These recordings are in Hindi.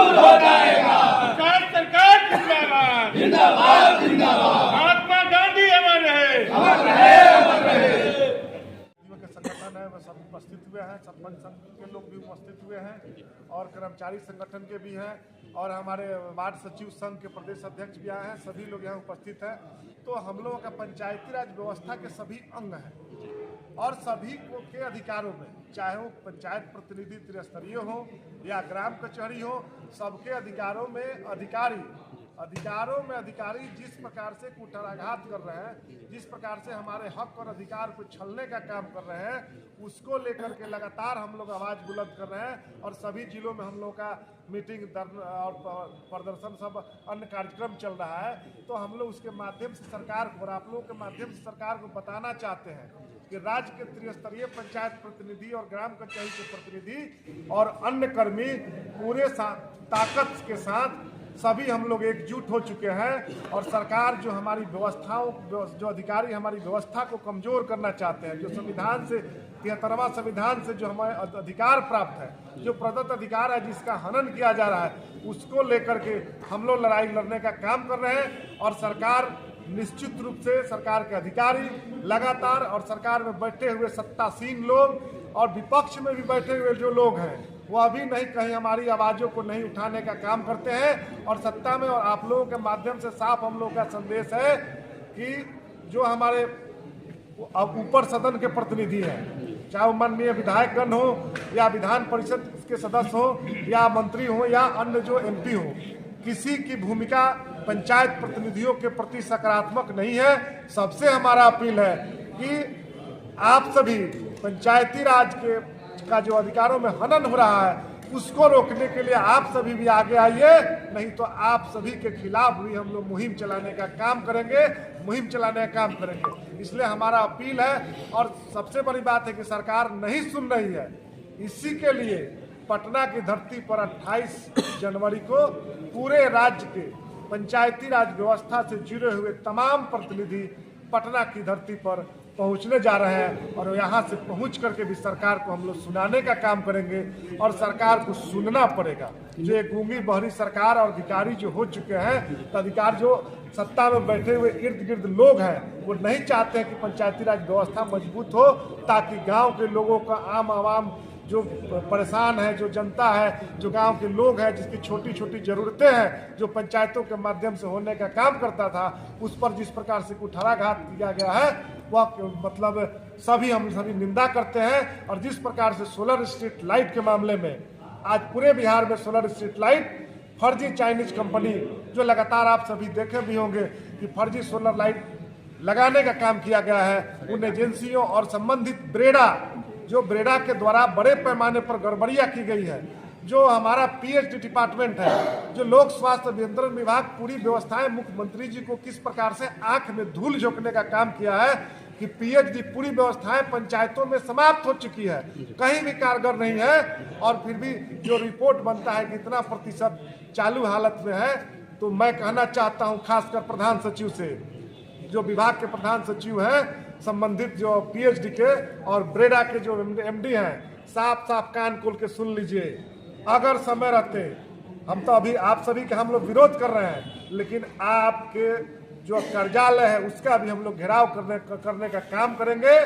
दूर हो जाएगा। सरकार जिंदाबाद जिंदाबाद जिंदाबाद। महात्मा गांधी अमर रहे। अमर रहे अमर रहे। के संगठन है वह सब उपस्थित हुए हैं, सरपंच संघ के लोग भी उपस्थित हुए हैं और कर्मचारी संगठन के भी हैं और हमारे वार्ड सचिव संघ के प्रदेश अध्यक्ष भी आए हैं। सभी लोग यहाँ उपस्थित हैं। तो हम लोगों का पंचायती राज व्यवस्था के सभी अंग हैं और सभी को के अधिकारों में, चाहे वो पंचायत प्रतिनिधि त्रिस्तरीय हो या ग्राम कचहरी हो, सबके अधिकारों में अधिकारी जिस प्रकार से कुठाराघात कर रहे हैं, जिस प्रकार से हमारे हक और अधिकार को छलने का काम कर रहे हैं, उसको लेकर के लगातार हम लोग आवाज़ बुलंद कर रहे हैं और सभी जिलों में हम लोग का मीटिंग और प्रदर्शन सब अन्य कार्यक्रम चल रहा है। तो हम लोग उसके माध्यम से सरकार को और आप लोगों के माध्यम से सरकार को बताना चाहते हैं कि राज्य के त्रिस्तरीय पंचायत प्रतिनिधि और ग्राम कचहरी के प्रतिनिधि और अन्य कर्मी पूरे ताकत के साथ सभी हम लोग एकजुट हो चुके हैं और सरकार जो हमारी व्यवस्थाओं, जो अधिकारी हमारी व्यवस्था को कमजोर करना चाहते हैं, जो संविधान से 73वां संविधान से जो हमें अधिकार प्राप्त है, जो प्रदत्त अधिकार है जिसका हनन किया जा रहा है, उसको लेकर के हम लोग लड़ाई लड़ने का काम कर रहे हैं। और सरकार निश्चित रूप से, सरकार के अधिकारी लगातार और सरकार में बैठे हुए सत्तासीन लोग और विपक्ष में भी बैठे हुए जो लोग हैं, वो अभी नहीं कहीं हमारी आवाज़ों को नहीं उठाने का काम करते हैं। और सत्ता में और आप लोगों के माध्यम से साफ हम लोगों का संदेश है कि जो हमारे ऊपर सदन के प्रतिनिधि हैं, चाहे वो माननीय विधायकगण हो या विधान परिषद के सदस्य हो या मंत्री हो या अन्य जो MP हो, किसी की भूमिका पंचायत प्रतिनिधियों के प्रति सकारात्मक नहीं है। सबसे हमारा अपील है कि आप सभी पंचायती राज का जो अधिकारों में हनन हो रहा है, उसको रोकने के लिए आप सभी भी आगे आइए, नहीं तो आप सभी के खिलाफ भी हम लोग मुहिम चलाने का काम करेंगे। इसलिए हमारा अपील है और सबसे बड़ी बात है कि सरकार नहीं सुन रही है। इसी के लिए पटना की धरती पर 28 जनवरी को पूरे राज्य के पंचायती राज व्यवस्था से जुड़े हुए तमाम प्रतिनिधि पटना की धरती पर पहुंचने जा रहे हैं और यहाँ से पहुंच करके भी सरकार को हम लोग सुनाने का काम करेंगे और सरकार को सुनना पड़ेगा। जो एक गूंगी बहरी सरकार और अधिकारी जो हो चुके हैं, तो अधिकार जो सत्ता में बैठे हुए इर्द गिर्द लोग हैं, वो नहीं चाहते हैं कि पंचायती राज व्यवस्था मजबूत हो, ताकि गाँव के लोगों का, आम आवाम जो परेशान है, जो जनता है, जो गांव के लोग हैं, जिसकी छोटी छोटी ज़रूरतें हैं, जो पंचायतों के माध्यम से होने का काम करता था, उस पर जिस प्रकार से कुठाराघात किया गया है, वह मतलब हम सभी निंदा करते हैं। और जिस प्रकार से सोलर स्ट्रीट लाइट के मामले में आज पूरे बिहार में सोलर स्ट्रीट लाइट फर्जी चाइनीज कंपनी, जो लगातार आप सभी देखे भी होंगे कि फर्जी सोलर लाइट लगाने का काम किया गया है, उन एजेंसियों और संबंधित ब्रेडा के द्वारा बड़े पैमाने पर गड़बड़ियां की गई है। जो हमारा PhD डिपार्टमेंट है, जो लोक स्वास्थ्य अभियंत्रण विभाग, पूरी व्यवस्थाएं मुख्यमंत्री जी को किस प्रकार से आंख में धूल झोंकने का काम किया है कि PhD पूरी व्यवस्थाएं पंचायतों में समाप्त हो चुकी है, कहीं भी कारगर नहीं है। और फिर भी जो रिपोर्ट बनता है कि इतना प्रतिशत चालू हालत में है, तो मैं कहना चाहता हूँ खासकर प्रधान सचिव से, जो विभाग के प्रधान सचिव हैं, संबंधित जो PhD के और ब्रेडा के जो MD हैं, साफ कान खोल के सुन लीजिए। अगर समय रहते, हम तो अभी आप सभी का हम लोग विरोध कर रहे हैं, लेकिन आपके जो कार्यालय है उसका भी हम लोग घेराव करने का काम करेंगे।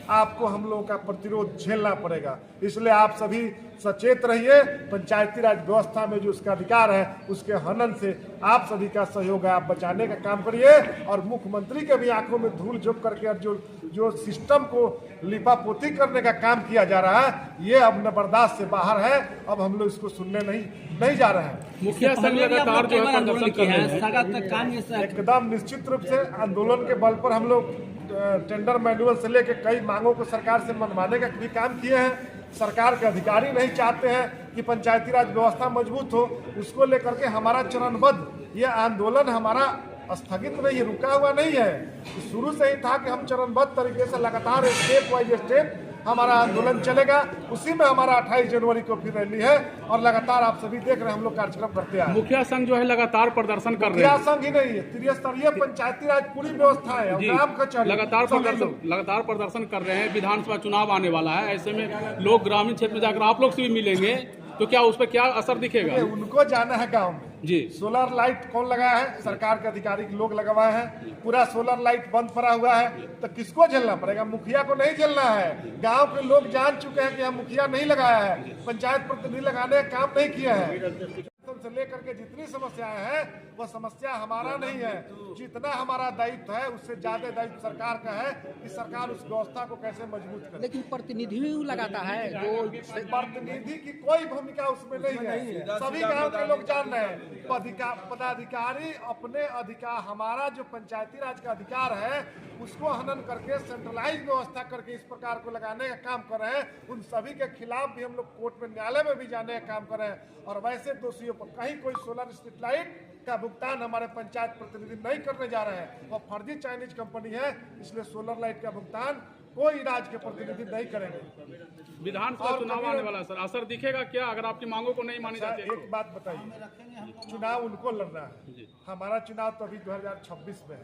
आपको हम लोगों का प्रतिरोध झेलना पड़ेगा। इसलिए आप सभी सचेत रहिए। पंचायती राज व्यवस्था में जो उसका अधिकार है, उसके हनन से आप सभी का सहयोग है, आप बचाने का काम करिए। और मुख्यमंत्री के भी आंखों में धूल झोंक करके और जो सिस्टम को लिपापोती करने का काम किया जा रहा है, ये अब न बर्दाश्त से बाहर है। अब हम लोग इसको सुनने नहीं जा रहे हैं। मुखिया संघ लगातार जो है प्रदर्शन कर रहे हैं, एकदम निश्चित रूप से आंदोलन के बल पर हम लोग टेंडर मैनुअल से लेकर कई मांगों को सरकार से मनवाने का भी काम किए हैं। सरकार के अधिकारी नहीं चाहते हैं कि पंचायती राज व्यवस्था मजबूत हो, उसको लेकर के हमारा चरणबद्ध ये आंदोलन हमारा स्थगित नहीं है, रुका हुआ नहीं है। शुरू से ही था कि हम चरणबद्ध तरीके से लगातार स्टेप वाइज स्टेप हमारा आंदोलन चलेगा। उसी में हमारा 28 जनवरी को फिर रैली है और लगातार आप सभी देख रहे हैं हम लोग कार्यक्रम करते हैं। मुखिया संघ जो है लगातार प्रदर्शन कर रहे हैं। मुखिया संघ ही नहीं है, त्रिस्तरीय पंचायती राज पूरी व्यवस्था है, ग्राम कचहरी लगातार प्रदर्शन कर रहे हैं। विधानसभा चुनाव आने वाला है, ऐसे में लोग ग्रामीण क्षेत्र में जाकर आप लोग से भी मिलेंगे, तो क्या उस पर क्या असर दिखेगा? उनको जाना है गांव में जी। सोलर लाइट कौन लगाया है? सरकार के अधिकारी लोग लगवाए हैं। पूरा सोलर लाइट बंद पड़ा हुआ है तो किसको झेलना पड़ेगा? मुखिया को नहीं झेलना है। गांव के लोग जान चुके हैं कि हम मुखिया नहीं लगाया है, पंचायत प्रतिनिधि लगाने का काम नहीं किया है। से लेकर के जितनी समस्याएं हैं वो समस्या हमारा नहीं है। जितना हमारा दायित्व है उससे ज्यादा दायित्व सरकार का है कि सरकार उस व्यवस्था को कैसे मजबूत करे। लेकिन प्रतिनिधि भी लगाता है, जो प्रतिनिधि की कोई भूमिका उसमें नहीं है। सभी गांव के लोग जान रहे हैं। पदाधिकारी अपने अधिकार, हमारा जो पंचायती राज का अधिकार है उसको हनन करके सेंट्रलाइज व्यवस्था करके इस प्रकार को लगाने का काम कर रहे हैं। उन सभी के खिलाफ भी हम लोग कोर्ट में, न्यायालय में भी जाने का काम कर रहे हैं। और वैसे दोषियों पर कहीं कोई सोलर स्ट्रीट लाइट का भुगतान हमारे पंचायत प्रतिनिधि नहीं करने जा रहे हैं। वो फर्जी चाइनीज कंपनी है, इसलिए सोलर लाइट का भुगतान कोई राज्य के प्रतिनिधि नहीं करेंगे। विधानसभा चुनाव आने वाला सर, असर दिखेगा क्या अगर आपकी मांगों को नहीं मानी जाती? एक बात बताइए, चुनाव उनको लड़ना है, हमारा चुनाव तो अभी 2026 में है।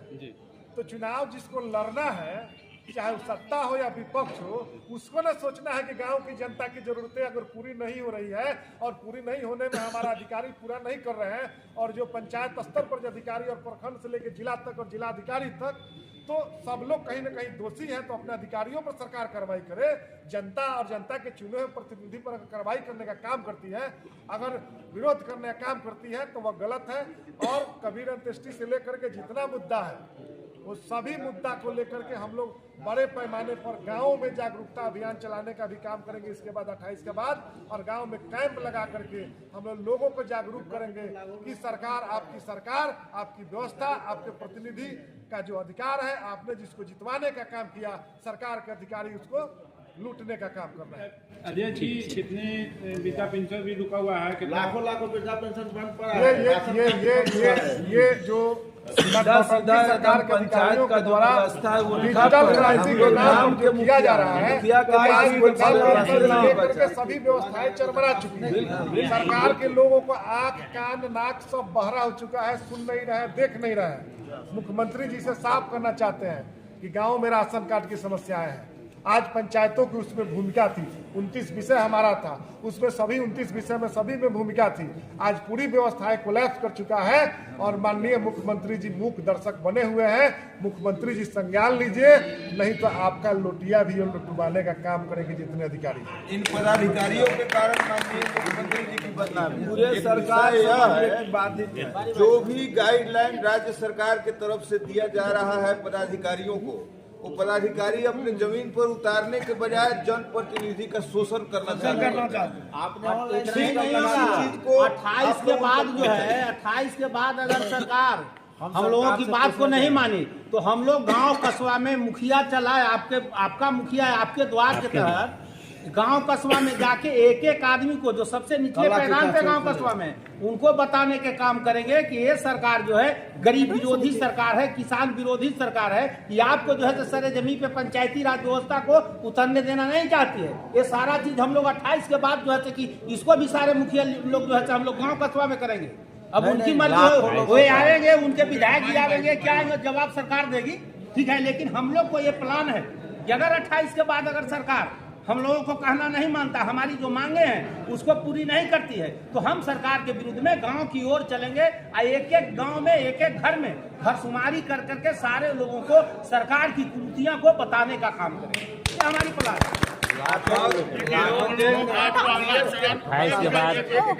तो चुनाव जिसको लड़ना है, चाहे वो सत्ता हो या विपक्ष हो, उसको ना सोचना है कि गांव की जनता की जरूरतें अगर पूरी नहीं हो रही है और पूरी नहीं होने में हमारा अधिकारी पूरा नहीं कर रहे हैं, और जो पंचायत स्तर पर जो अधिकारी और प्रखंड से लेकर जिला तक और जिला अधिकारी तक, तो सब लोग कहीं ना कहीं दोषी हैं। तो अपने अधिकारियों पर सरकार कार्रवाई करे। जनता और जनता के चुने हुए प्रतिनिधि पर कार्रवाई करने का काम करती है, अगर विरोध करने का काम करती है तो वह गलत है। और कबीर अंत्येष्टि से लेकर के जितना मुद्दा है वो सभी मुद्दा को लेकर के हम लोग बड़े पैमाने पर गाँव में जागरूकता अभियान चलाने का भी काम करेंगे। इसके बाद 28 के बाद, और गांव में कैंप लगा करके हम लोग लोगों को जागरूक करेंगे कि सरकार, आपकी व्यवस्था, आपके प्रतिनिधि का जो अधिकार है, आपने जिसको जितवाने का काम किया, सरकार के अधिकारी उसको लूटने का काम कर रहे हैं। अध्यक्ष जी, कितने वृद्धा पेंशन भी रुका हुआ है? लाखों वृद्धा पेंशन बंद पड़ा है। ये जो सरकार के अधिकारियों के द्वारा डिजिटल क्रांति के नाम जो किया जा रहा है, लेकर सभी व्यवस्थाएं चरमरा चुकी है। सरकार के लोगों को आंख, कान, नाक सब बहरा हो चुका है, सुन नहीं रहे, देख नहीं रहे। मुख्यमंत्री जी से साफ करना चाहते हैं कि गाँव में राशन कार्ड की समस्याएं हैं। आज पंचायतों की उसमें भूमिका थी, 29 विषय हमारा था, उसमें सभी 29 विषय में सभी में भूमिका थी। आज पूरी व्यवस्थाएं कोलैप्स कर चुका है और माननीय मुख्यमंत्री जी मूक दर्शक बने हुए हैं। मुख्यमंत्री जी संज्ञान लीजिए, नहीं तो आपका लोटिया भी हम लोग डुबाने का काम करेंगे जितने अधिकारी। इन पदाधिकारियों के कारण माननीय मुख्यमंत्री जी की बदनामी पूरे सरकार बाधित है। जो भी गाइडलाइन राज्य सरकार के तरफ से दिया जा रहा है पदाधिकारियों को, वो पदाधिकारी अपने जमीन पर उतारने के बजाय जनप्रतिनिधि का शोषण करना चाहते हैं। आपने चीज को 28 के बाद जो है, 28 के बाद अगर सरकार हम लोगों की बात को नहीं मानी तो हम लोग गांव कस्बा में मुखिया चलाए, आपका मुखिया है, आपके द्वार के तहत गांव कस्बा में जाके एक एक आदमी को, जो सबसे निचले पैमाने पे गांव कस्बा में, उनको बताने के काम करेंगे कि ये सरकार जो है गरीब विरोधी सरकार है, किसान विरोधी सरकार है। ये आपको जो है सरे जमीन पे पंचायती राज व्यवस्था को उतरने देना नहीं चाहती है। ये सारा चीज हम लोग 28 के बाद जो है कि इसको भी सारे मुखिया लोग जो है हम लोग गाँव कस्बा में करेंगे। अब उनकी मर्जी, वो आएंगे, उनके विधायक भी आएंगे, क्या जवाब सरकार देगी, ठीक है। लेकिन हम लोग को ये प्लान है कि अगर 28 के बाद अगर सरकार हम लोगों को कहना नहीं मानता, हमारी जो मांगे हैं उसको पूरी नहीं करती है, तो हम सरकार के विरुद्ध में गांव की ओर चलेंगे। एक एक गांव में, एक एक घर में घरसुमारी कर करके सारे लोगों को सरकार की कुरीतियां को बताने का काम करेंगे। ये हमारी प्लान है।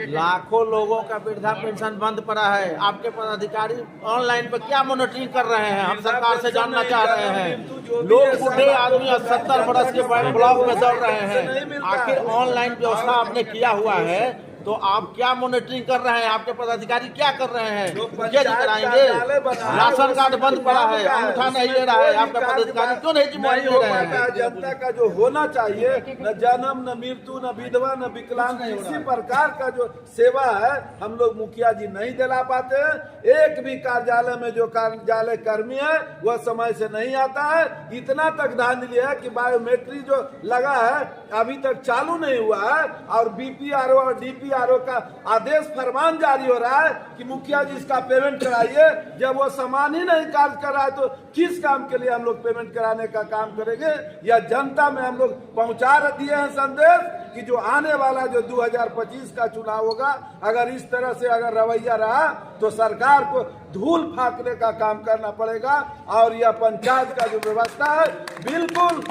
लाखों लोगों का वृद्धा पेंशन बंद पड़ा है। आपके पदाधिकारी ऑनलाइन पे क्या मॉनिटरिंग कर रहे हैं, हम सरकार से जानना चाह रहे हैं। लोग बूढ़े आदमी 70 वर्ष के ब्लॉक में दौड़ रहे हैं, आखिर ऑनलाइन व्यवस्था आपने किया हुआ है तो आप क्या मॉनिटरिंग कर रहे हैं? आपके पदाधिकारी क्या कर रहे हैं? क्या कराएंगे? राशन कार्ड बंद पड़ा है, अंगूठा नहीं ले रहा है, आपका पदाधिकारी क्यों नहीं जिम्मेदारी ले रहे हैं? जनता का जो होना चाहिए, न जन्म, न मृत्यु, न विधवा, न विकलांग, किसी प्रकार का जो सेवा है हम लोग मुखिया जी नहीं दिला पाते हैं। एक भी कार्यालय में जो कार्यालय कर्मी है वह समय से नहीं आता है। इतना तक धांधली है कि बायोमेट्रिक जो लगा है अभी तक चालू नहीं हुआ है, और बीपीआर और डीपीआर BRO का आदेश फरमान जारी हो रहा है कि मुखिया जी इसका पेमेंट कराइए। जब वो सामान ही नहीं कार्य कर रहा है तो किस काम के लिए हम लोग पेमेंट कराने का काम करेंगे? या जनता में हम लोग पहुंचा दिए हैं संदेश कि जो आने वाला जो 2025 का चुनाव होगा, अगर इस तरह से अगर रवैया रहा तो सरकार को धूल फाकने का काम करना पड़ेगा। और यह पंचायत का जो व्यवस्था है बिल्कुल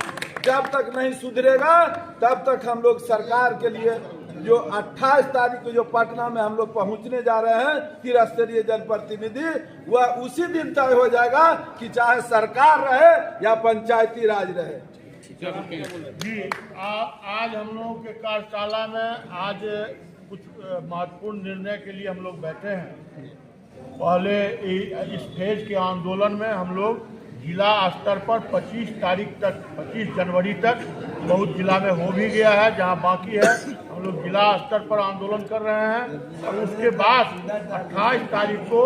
जब तक नहीं सुधरेगा तब तक हम लोग सरकार के लिए जो 28 तारीख को जो पटना में हम लोग पहुंचने जा रहे हैं त्रिस्तरीय जनप्रतिनिधि, वह उसी दिन तय हो जाएगा कि चाहे सरकार रहे या पंचायती राज रहे। जी आज हम लोगों के कार्यशाला में आज कुछ महत्वपूर्ण निर्णय के लिए हम लोग बैठे हैं। पहले इस फेज के आंदोलन में हम लोग जिला स्तर पर 25 तारीख तक 25 जनवरी तक बहुत जिला में हो भी गया है, जहां बाकी है हम लोग जिला स्तर पर आंदोलन कर रहे हैं। और उसके बाद 28 तारीख को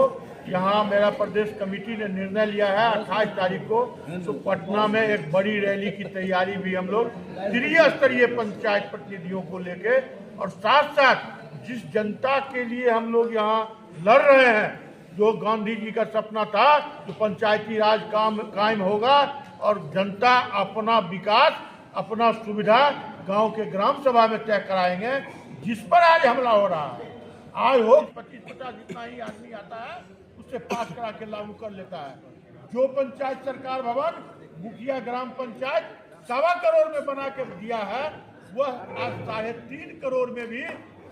यहाँ मेरा प्रदेश कमेटी ने निर्णय लिया है 28 तारीख को तो पटना में एक बड़ी रैली की तैयारी भी हम लोग त्रिस्तरीय पंचायत प्रतिनिधियों को लेके, और साथ साथ जिस जनता के लिए हम लोग यहाँ लड़ रहे हैं, जो गांधी जी का सपना था कि पंचायती राज कायम होगा और जनता अपना विकास अपना सुविधा गांव के ग्राम सभा में तय कराएंगे, जिस पर आज हमला हो रहा है। आज हो 25-50 जितना ही आदमी आता है उससे पास करा के लागू कर लेता है। जो पंचायत सरकार भवन मुखिया ग्राम पंचायत 1.25 करोड़ में बना के दिया है, वह आज 3.5 करोड़ में भी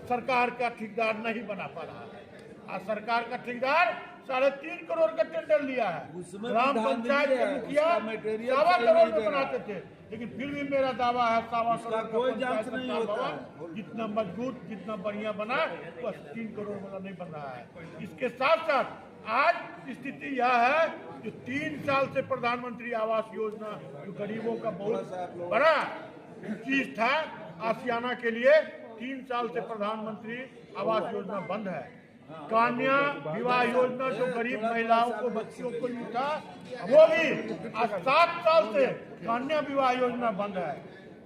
सरकार का ठेकेदार नहीं बना पा रहा है। आज सरकार का ठेकेदार 3.5 करोड़ का टेंडर लिया है। ग्राम पंचायत के मुखिया 1.25 करोड़ में बनाते थे, लेकिन फिर भी मेरा दावा है 1.25 करोड़ का पंचायत सरकार भवन जितना मजबूत जितना बढ़िया बना बस 3 करोड़ वाला नहीं बन रहा है। इसके साथ साथ आज स्थिति यह है कि 3 साल से प्रधानमंत्री आवास योजना जो गरीबों का बहुत बड़ा चीज था आशियाना के लिए, 3 साल से प्रधानमंत्री आवास योजना बंद है। कन्या विवाह योजना जो गरीब महिलाओं को बच्चियों को नहीं था, वो भी आज 7 साल से कन्या विवाह योजना बंद है।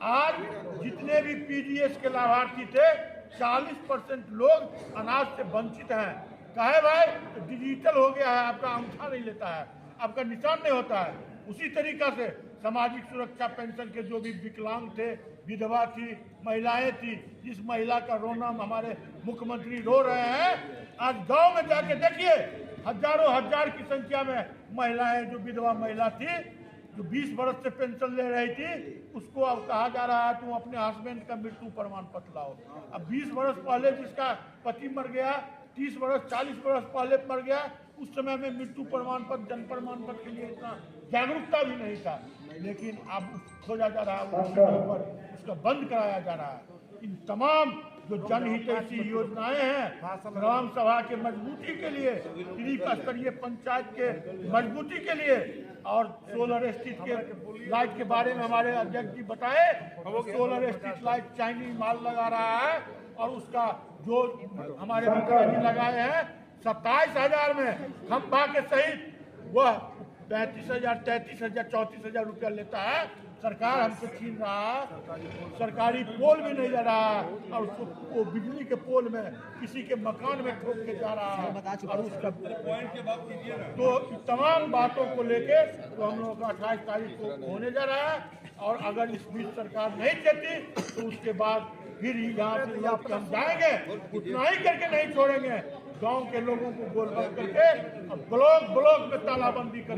आज जितने भी PGS के लाभार्थी थे 40% लोग अनाज से वंचित हैं। कहे भाई डिजिटल हो गया है, आपका अंगूठा नहीं लेता है, आपका निशान नहीं होता है। उसी तरीका से सामाजिक सुरक्षा पेंशन के जो भी विकलांग थे, विधवा थी, महिलाएं थी, जिस महिला का रोना हमारे मुख्यमंत्री रो रहे हैं, आज गांव में जाके देखिए हजारों हजार की संख्या में महिलाएं जो विधवा महिला थी जो 20 वर्ष से पेंशन ले रही थी, उसको अब कहा जा रहा है तुम अपने हस्बैंड का मृत्यु प्रमाण पत्र लाओ। अब 20 वर्ष पहले जिसका पति मर गया, 30 वर्ष 40 वर्ष पहले मर गया, उस समय में मृत्यु प्रमाण पत्र जन्म प्रमाण पत्र के लिए इतना जागरूकता भी नहीं था, लेकिन अब खोजा जा रहा है उसका बंद कराया जा रहा है। इन तमाम जो जनहितैषी योजनाएं हैं ग्राम सभा के मजबूती के लिए, त्रिस्तरीय पंचायत के मजबूती के लिए, और सोलर स्ट्रीट के लाइट के बारे में हमारे अध्यक्ष जी बताए, सोलर स्ट्रीट लाइट चाइनीज माल लगा रहा है और उसका जो हमारे मंत्री लगाए हैं 27,000 में खंभा के सहित वह 35,000, 33,000, 34,000 रुपया लेता है। सरकार हमसे छीन रहा है, सरकारी पोल भी नहीं ले रहा है और उसको वो बिजली के पोल में किसी के मकान में ठोक के जा रहा है। और उसका तो तमाम बातों को लेके तो हम लोगों का 28 तारीख को होने जा रहा है, और अगर इस बीच सरकार नहीं देती तो उसके बाद फिर यहाँ से हम जाएंगे, उतना ही करके नहीं छोड़ेंगे। गांव के लोगों को गोल बंद करके ब्लॉक में तालाबंदी कर